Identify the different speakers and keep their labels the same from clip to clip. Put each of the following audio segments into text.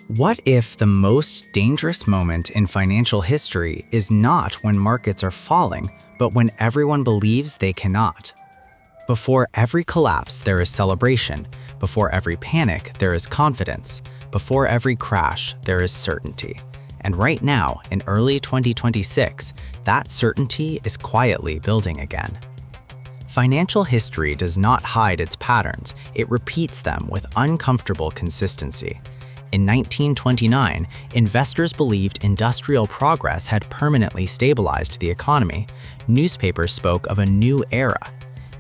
Speaker 1: What if the most dangerous moment in financial history is not when markets are falling, but when everyone believes they cannot? Before every collapse, there is celebration. Before every panic, there is confidence. Before every crash, there is certainty. And right now, in early 2026, that certainty is quietly building again. Financial history does not hide its patterns, it repeats them with uncomfortable consistency. In 1929, investors believed industrial progress had permanently stabilized the economy. Newspapers spoke of a new era.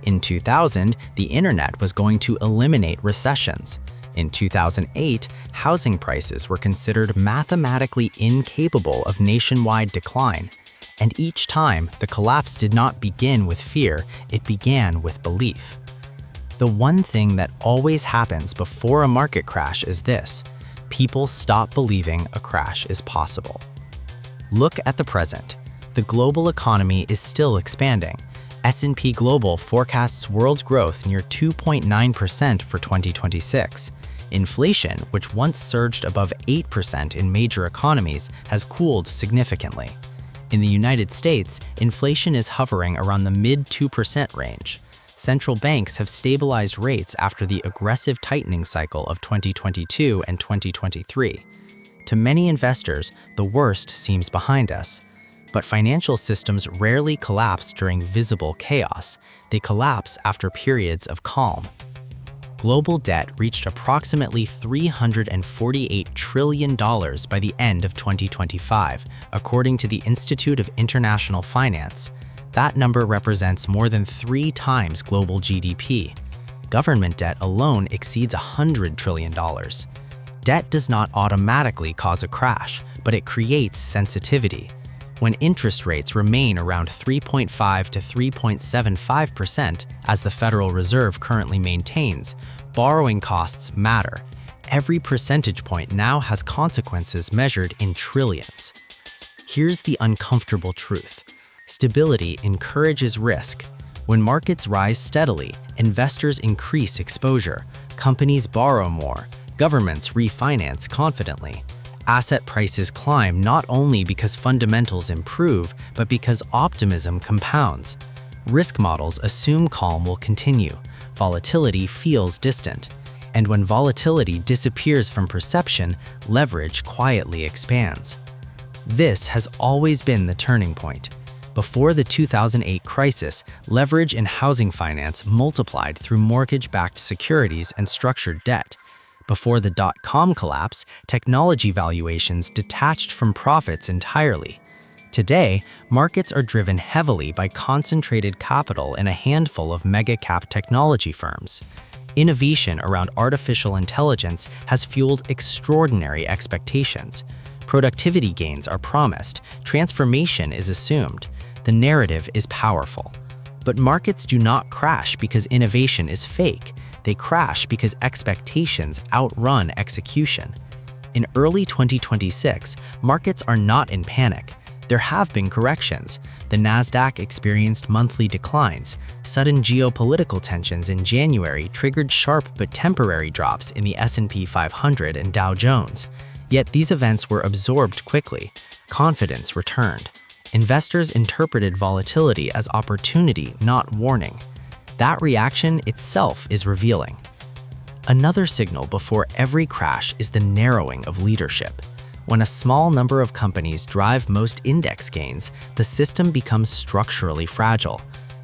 Speaker 1: In 2000, the internet was going to eliminate recessions. In 2008, housing prices were considered mathematically incapable of nationwide decline. And each time, the collapse did not begin with fear, it began with belief. The one thing that always happens before a market crash is this: people stop believing a crash is possible. Look at the present. The global economy is still expanding. S&P Global forecasts world growth near 2.9% for 2026. Inflation, which once surged above 8% in major economies, has cooled significantly. In the United States, inflation is hovering around the mid-2% range. Central banks have stabilized rates after the aggressive tightening cycle of 2022 and 2023. To many investors, the worst seems behind us. But financial systems rarely collapse during visible chaos. They collapse after periods of calm. Global debt reached approximately $348 trillion by the end of 2025, according to the Institute of International Finance. That number represents more than 3 times global GDP. Government debt alone exceeds $100 trillion. Debt does not automatically cause a crash, but it creates sensitivity. When interest rates remain around 3.5 to 3.75%, as the Federal Reserve currently maintains, borrowing costs matter. Every percentage point now has consequences measured in trillions. Here's the uncomfortable truth. Stability encourages risk. When markets rise steadily, investors increase exposure, companies borrow more, governments refinance confidently. Asset prices climb not only because fundamentals improve, but because optimism compounds. Risk models assume calm will continue. Volatility feels distant. And when volatility disappears from perception, leverage quietly expands. This has always been the turning point. Before the 2008 crisis, leverage in housing finance multiplied through mortgage-backed securities and structured debt. Before the dot-com collapse, technology valuations detached from profits entirely. Today, markets are driven heavily by concentrated capital in a handful of mega-cap technology firms. Innovation around artificial intelligence has fueled extraordinary expectations. Productivity gains are promised, transformation is assumed. The narrative is powerful. But markets do not crash because innovation is fake. They crash because expectations outrun execution. In early 2026, markets are not in panic. There have been corrections. The Nasdaq experienced monthly declines. Sudden geopolitical tensions in January triggered sharp but temporary drops in the S&P 500 and Dow Jones. Yet these events were absorbed quickly. Confidence returned. Investors interpreted volatility as opportunity, not warning. That reaction itself is revealing. Another signal before every crash is the narrowing of leadership. When a small number of companies drive most index gains, the system becomes structurally fragile.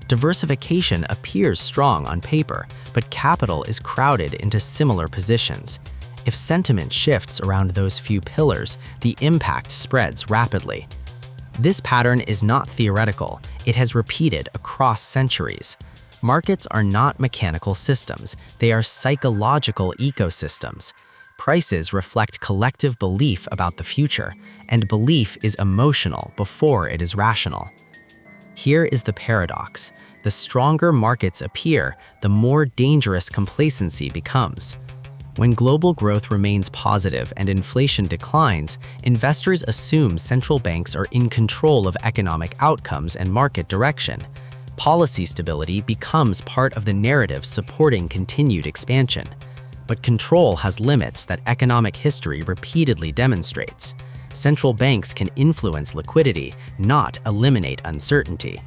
Speaker 1: Diversification appears strong on paper, but capital is crowded into similar positions. If sentiment shifts around those few pillars, the impact spreads rapidly. This pattern is not theoretical, it has repeated across centuries. Markets are not mechanical systems, they are psychological ecosystems. Prices reflect collective belief about the future, and belief is emotional before it is rational. Here is the paradox. The stronger markets appear, the more dangerous complacency becomes. When global growth remains positive and inflation declines, investors assume central banks are in control of economic outcomes and market direction. Policy stability becomes part of the narrative supporting continued expansion. But control has limits that economic history repeatedly demonstrates. Central banks can influence liquidity, not eliminate uncertainty.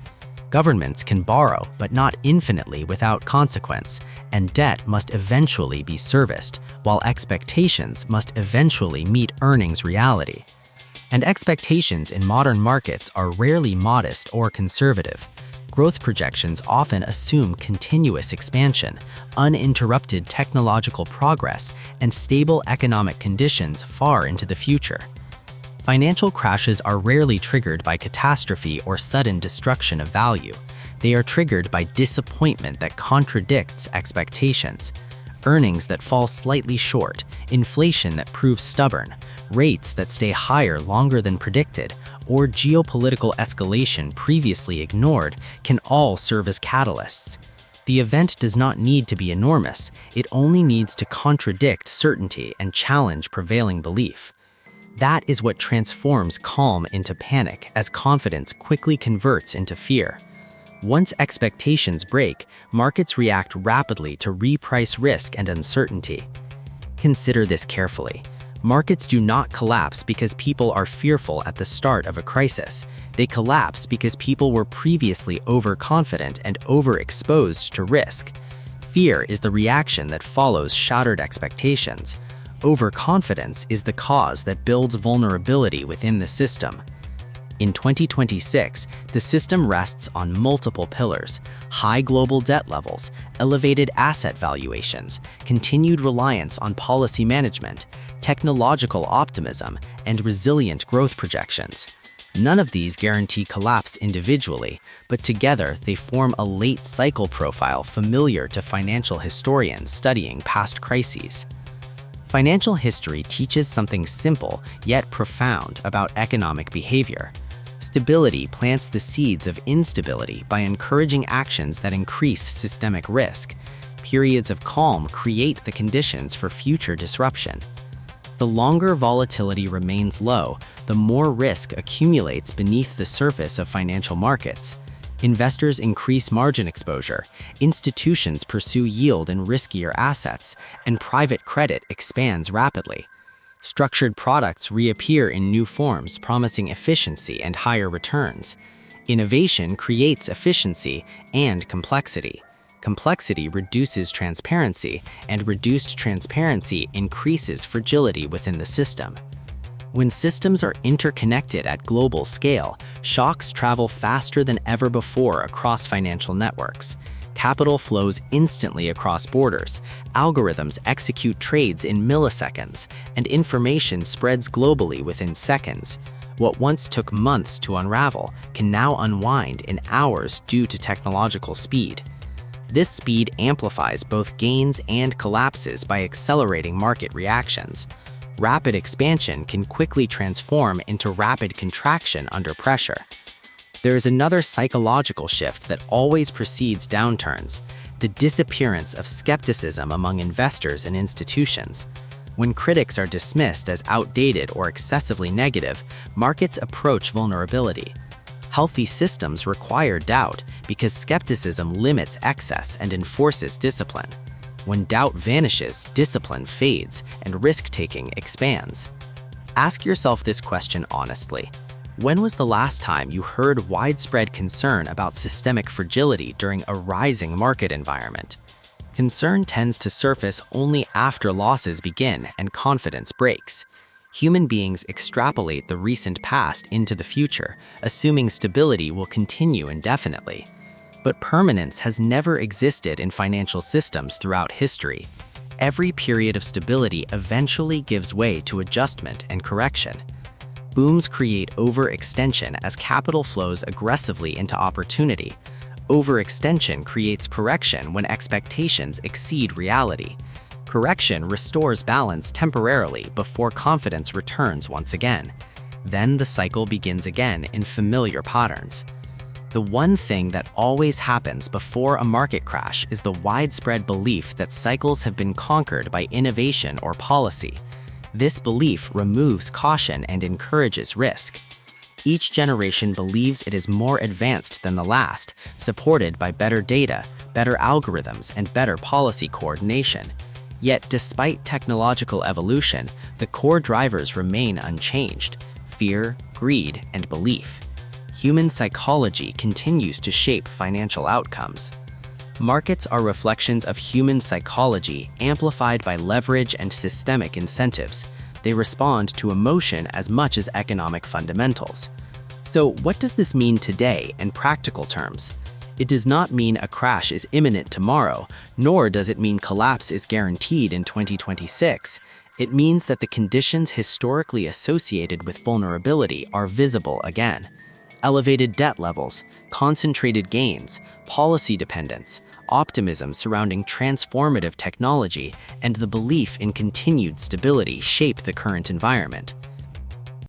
Speaker 1: Governments can borrow, but not infinitely without consequence, and debt must eventually be serviced, while expectations must eventually meet earnings reality. And expectations in modern markets are rarely modest or conservative. Growth projections often assume continuous expansion, uninterrupted technological progress, and stable economic conditions far into the future. Financial crashes are rarely triggered by catastrophe or sudden destruction of value. They are triggered by disappointment that contradicts expectations, earnings that fall slightly short, inflation that proves stubborn, rates that stay higher longer than predicted, or geopolitical escalation previously ignored can all serve as catalysts. The event does not need to be enormous, it only needs to contradict certainty and challenge prevailing belief. That is what transforms calm into panic as confidence quickly converts into fear. Once expectations break, markets react rapidly to reprice risk and uncertainty. Consider this carefully. Markets do not collapse because people are fearful at the start of a crisis. They collapse because people were previously overconfident and overexposed to risk. Fear is the reaction that follows shattered expectations. Overconfidence is the cause that builds vulnerability within the system. In 2026, the system rests on multiple pillars: high global debt levels, elevated asset valuations, continued reliance on policy management, technological optimism, and resilient growth projections. None of these guarantee collapse individually, but together they form a late cycle profile familiar to financial historians studying past crises. Financial history teaches something simple yet profound about economic behavior. Stability plants the seeds of instability by encouraging actions that increase systemic risk. Periods of calm create the conditions for future disruption. The longer volatility remains low, the more risk accumulates beneath the surface of financial markets. Investors increase margin exposure, institutions pursue yield in riskier assets, and private credit expands rapidly. Structured products reappear in new forms, promising efficiency and higher returns. Innovation creates efficiency and complexity. Complexity reduces transparency, and reduced transparency increases fragility within the system. When systems are interconnected at global scale, shocks travel faster than ever before across financial networks. Capital flows instantly across borders, algorithms execute trades in milliseconds, and information spreads globally within seconds. What once took months to unravel can now unwind in hours due to technological speed. This speed amplifies both gains and collapses by accelerating market reactions. Rapid expansion can quickly transform into rapid contraction under pressure. There is another psychological shift that always precedes downturns: the disappearance of skepticism among investors and institutions. When critics are dismissed as outdated or excessively negative, markets approach vulnerability. Healthy systems require doubt because skepticism limits excess and enforces discipline. When doubt vanishes, discipline fades, and risk-taking expands. Ask yourself this question honestly. When was the last time you heard widespread concern about systemic fragility during a rising market environment? Concern tends to surface only after losses begin and confidence breaks. Human beings extrapolate the recent past into the future, assuming stability will continue indefinitely. But permanence has never existed in financial systems throughout history. Every period of stability eventually gives way to adjustment and correction. Booms create overextension as capital flows aggressively into opportunity. Overextension creates correction when expectations exceed reality. Correction restores balance temporarily before confidence returns once again. Then the cycle begins again in familiar patterns. The one thing that always happens before a market crash is the widespread belief that cycles have been conquered by innovation or policy. This belief removes caution and encourages risk. Each generation believes it is more advanced than the last, supported by better data, better algorithms, and better policy coordination.
Speaker 2: Yet, despite technological evolution, the core drivers remain unchanged: fear, greed, and belief. Human psychology continues to shape financial outcomes. Markets are reflections of human psychology amplified by leverage and systemic incentives. They respond to emotion as much as economic fundamentals. So, what does this mean today in practical terms? It does not mean a crash is imminent tomorrow, nor does it mean collapse is guaranteed in 2026. It means that the conditions historically associated with vulnerability are visible again. Elevated debt levels, concentrated gains, policy dependence, optimism surrounding transformative technology, and the belief in continued stability shape the current environment.